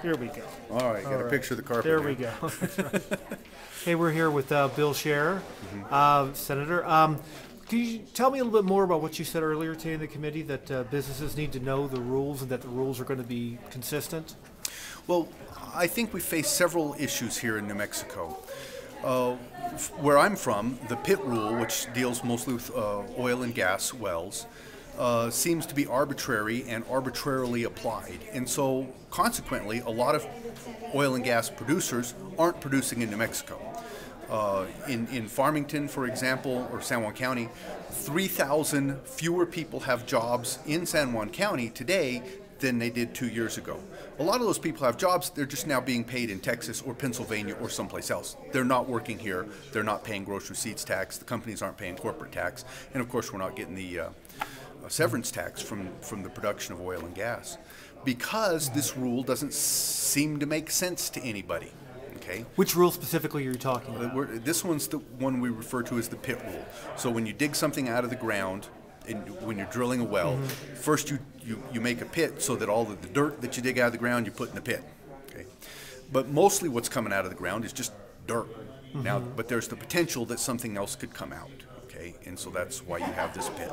Here we go. All right, got a picture of the carpet. There here. we go. Hey, we're here with Bill Scher, Senator. Can you tell me a little bit more about what you said earlier today in the committee, that businesses need to know the rules and that the rules are going to be consistent? Well, I think we face several issues here in New Mexico. Where I'm from, the pit rule, which deals mostly with oil and gas wells, seems to be arbitrary and arbitrarily applied. And so, consequently, a lot of oil and gas producers aren't producing in New Mexico. In Farmington, for example, or San Juan County, 3,000 fewer people have jobs in San Juan County today than they did 2 years ago. A lot of those people have jobs, they're just now being paid in Texas or Pennsylvania or someplace else. They're not working here, they're not paying gross receipts tax, the companies aren't paying corporate tax, and of course we're not getting the severance tax from the production of oil and gas. Because this rule doesn't seem to make sense to anybody. Okay. Which rule specifically are you talking about? This one's the one we refer to as the pit rule. So when you dig something out of the ground, and when you're drilling a well, first you make a pit so that all of the dirt that you dig out of the ground you put in the pit. Okay. But mostly what's coming out of the ground is just dirt. Now, but there's the potential that something else could come out. Okay, and so that's why you have this pit.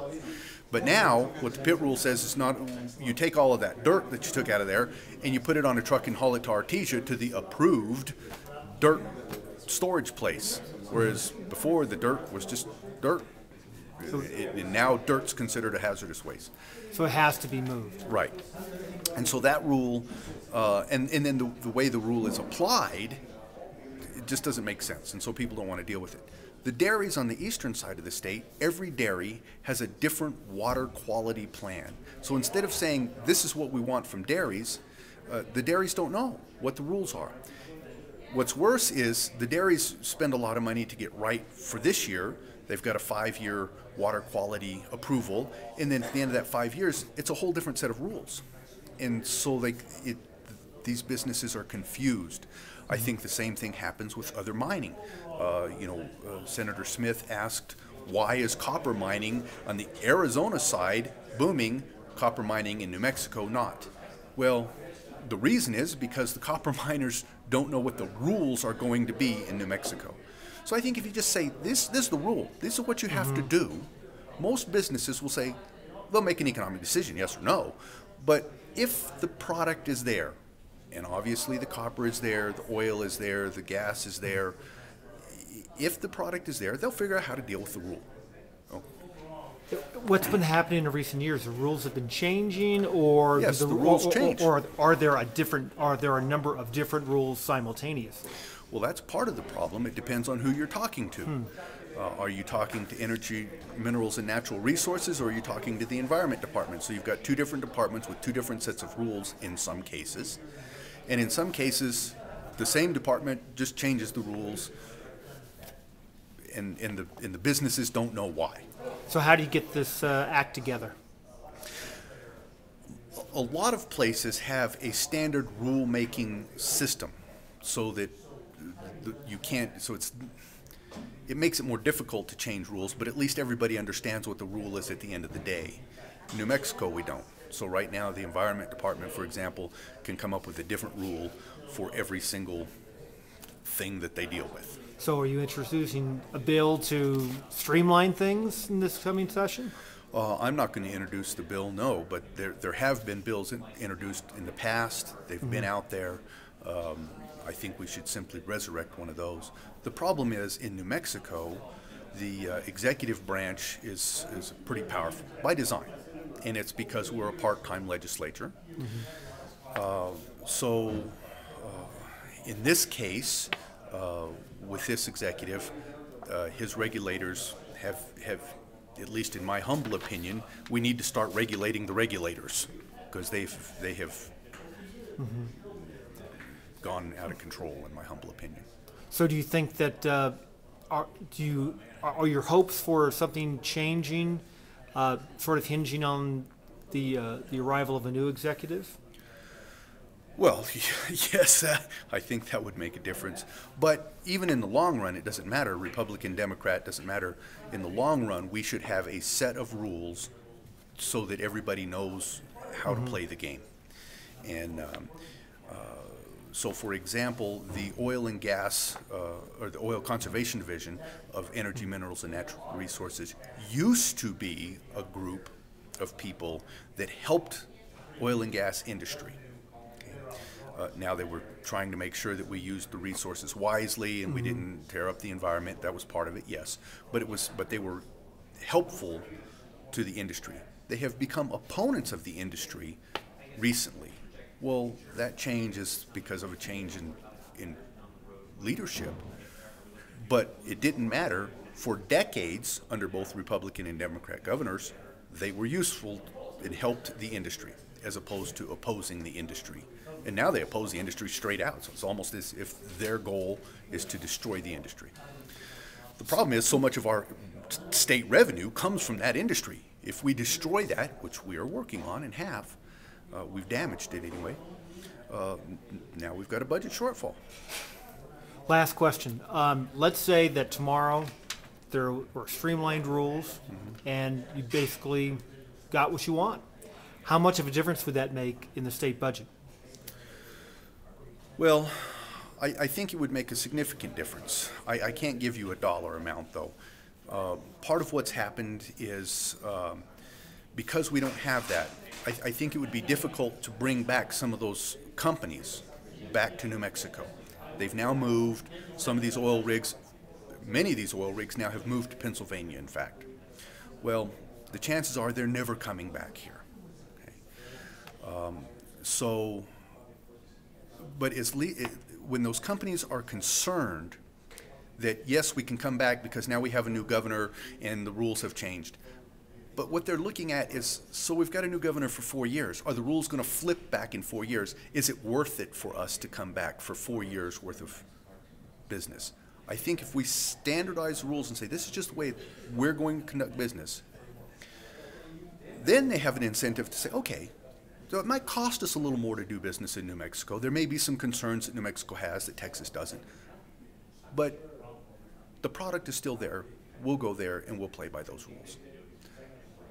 But now, what the pit rule says is not, you take all of that dirt that you took out of there and you put it on a truck and haul it to Artesia to the approved dirt storage place. Whereas before, the dirt was just dirt. And now dirt's considered a hazardous waste. So it has to be moved. Right. And so that rule, and then the way the rule is applied, it just doesn't make sense. And so people don't want to deal with it. The dairies on the eastern side of the state, every dairy has a different water quality plan. So instead of saying, this is what we want from dairies, the dairies don't know what the rules are. What's worse is the dairies spend a lot of money to get right for this year. They've got a 5-year water quality approval, and then at the end of that 5 years, it's a whole different set of rules. And so these businesses are confused. I think the same thing happens with other mining. Senator Smith asked, why is copper mining on the Arizona side booming, copper mining in New Mexico not? Well, the reason is because the copper miners don't know what the rules are going to be in New Mexico. So I think if you just say, this is the rule, this is what you have to do, most businesses will say, they'll make an economic decision, yes or no. But if the product is there, and obviously the copper is there, the oil is there, the gas is there, if the product is there, they'll figure out how to deal with the rule. What's been happening in recent years? The rules have been changing, or yes, the rules change. Or are there a number of different rules simultaneously? Well, that's part of the problem. It depends on who you're talking to. Are you talking to Energy, Minerals, and Natural Resources, or are you talking to the Environment Department? So you've got two different departments with two different sets of rules in some cases. And in some cases, the same department just changes the rules, and the businesses don't know why. So how do you get this act together? A lot of places have a standard rule-making system, so that you can't. So it makes it more difficult to change rules, but at least everybody understands what the rule is at the end of the day. In New Mexico, we don't. So right now, the Environment Department, for example, can come up with a different rule for every single thing that they deal with. So are you introducing a bill to streamline things in this coming session? I'm not going to introduce the bill, no, but there have been bills introduced in the past. They've been out there. I think we should simply resurrect one of those. The problem is, in New Mexico, the executive branch is pretty powerful by design, and it's because we're a part-time legislature. So in this case, with this executive, his regulators have, at least in my humble opinion, we need to start regulating the regulators, because they have gone out of control, in my humble opinion. So do you think that are your hopes for something changing sort of hinging on the arrival of a new executive? Well, yes, I think that would make a difference. But even in the long run, it doesn't matter. Republican, Democrat, doesn't matter. In the long run, we should have a set of rules so that everybody knows how to play the game. And So, for example, the oil and gas, or the Oil Conservation Division of Energy, Minerals, and Natural Resources used to be a group of people that helped oil and gas industry. Now they were trying to make sure that we used the resources wisely and we didn't tear up the environment. That was part of it, yes. But they were helpful to the industry. They have become opponents of the industry recently. Well, that change is because of a change in leadership. But it didn't matter. For decades, under both Republican and Democrat governors, they were useful and helped the industry as opposed to opposing the industry. And now they oppose the industry straight out. So it's almost as if their goal is to destroy the industry. The problem is so much of our state revenue comes from that industry. If we destroy that, which we are working on and have, we've damaged it anyway, now we've got a budget shortfall. Last question. Let's say that tomorrow there were streamlined rules and you basically got what you want. How much of a difference would that make in the state budget? Well, I think it would make a significant difference. I can't give you a dollar amount, though. Part of what's happened is because we don't have that, I think it would be difficult to bring back some of those companies back to New Mexico. They've now moved. Some of these oil rigs, many of these oil rigs now have moved to Pennsylvania, in fact. Well, the chances are they're never coming back here. Okay? But when those companies are concerned that, yes, we can come back because now we have a new governor and the rules have changed. But what they're looking at is, so we've got a new governor for 4 years. Are the rules going to flip back in 4 years? Is it worth it for us to come back for 4 years worth of business? I think if we standardize rules and say, this is just the way we're going to conduct business, then they have an incentive to say, okay, so it might cost us a little more to do business in New Mexico. There may be some concerns that New Mexico has that Texas doesn't. But the product is still there. We'll go there and we'll play by those rules.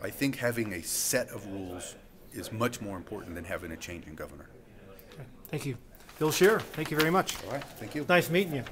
I think having a set of rules is much more important than having a change in governor. Okay. Thank you. Bill Scherer, thank you very much. All right, thank you. Nice meeting you.